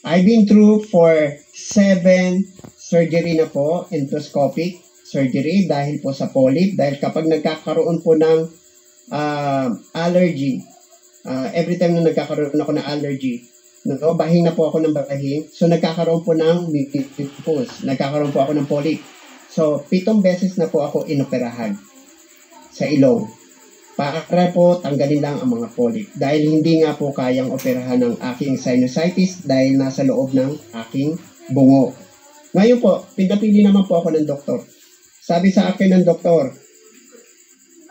I've been through for 7 surgery na po, endoscopic surgery dahil po sa polyp. Dahil kapag nagkakaroon po ng allergy, every time na nagkakaroon ako ng allergy, bahing na po ako ng bahing, so nagkakaroon po ng mucus, nagkakaroon po ako ng polyp. So 7 beses na po ako inoperahan sa ilong para po tanggalin lang ang mga polyp dahil hindi nga po kayang operahan ng aking sinusitis dahil nasa loob ng aking bungo. Ngayon po, pinapili naman po ako ng doktor. Sabi sa akin ng doktor,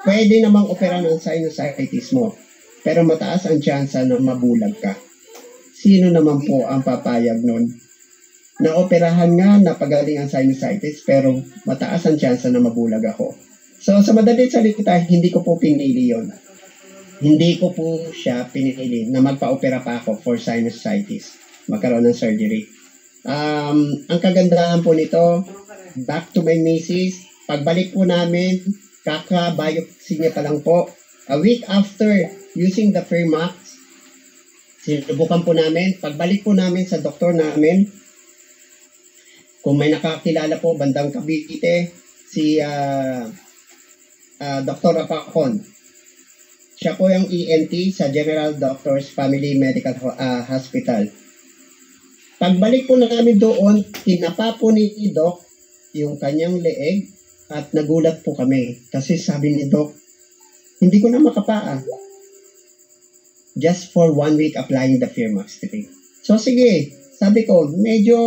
pwede namang opera ng sinusitis mo, pero mataas ang tsansa na mabulag ka. Sino naman po ang papayag nun? Na-operahan nga, napagaling ang sinusitis, pero mataas ang tsansa na mabulag ako. So, sa madaling salita, hindi ko po pinili yon. Hindi ko po siya pinili na magpa-opera pa ako for sinusitis. Magkaroon ng surgery. Ang kagandahan po nito, back to my missus, pagbalik po namin, kaka-biopsy niya pa lang po. A week after using the Firmax, sinubukan po namin, pagbalik po namin sa doktor namin, kung may nakakilala po, bandang Cavite, si Dr. Apacon. Siya po yung ENT sa General Doctors Family Medical Hospital. Pagbalik po namin doon, tinapa po ni Doc yung kanyang leeg at nagulat po kami. Kasi sabi ni Doc, hindi ko na makapaa. Just for 1 week applying the Firmax 3. So sige, sabi ko, medyo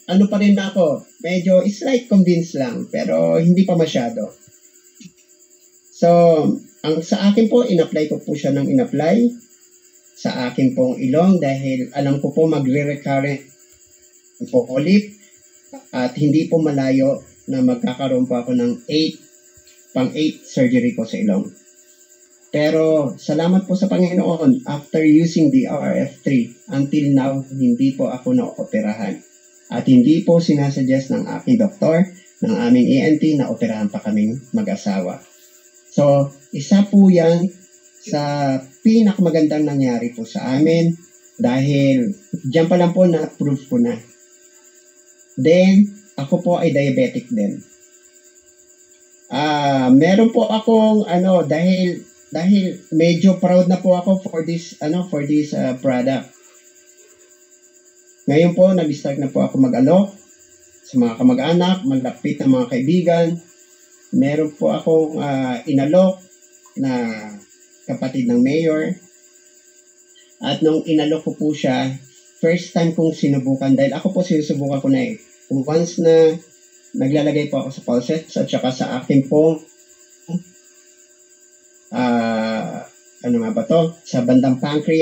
ano pa rin ako, medyo slight convince lang, pero hindi pa masyado. So, ang sa akin po, in-apply ko po siya ng in-apply sa akin pong ilong dahil alam ko po magre-recurrent po polyp at hindi po malayo na magkakaroon po ako ng 8 surgery ko sa ilong. Pero salamat po sa Panginoon, after using the RF3, until now, hindi po ako na-operahan. At hindi po sinasuggest ng aking doktor, ng aming ENT, na operahan pa kaming mag-asawa. So, isa po yan sa pinakamagandang nangyari po sa amin dahil dyan pa lang po na-approve ko na. Then, ako po ay diabetic din. Meron po akong dahil medyo proud na po ako for this product. Ngayon po nag-start na po ako mag-alok sa mga kamag-anak, malapit na mga kaibigan. Meron po akong inalok na kapatid ng mayor. At nung inalok ko po siya, first time kong sinubukan dahil ako po sinusubukan ko na eh. Once na naglalagay po ako sa pulses at saka sa akin po sa bandang pancreas.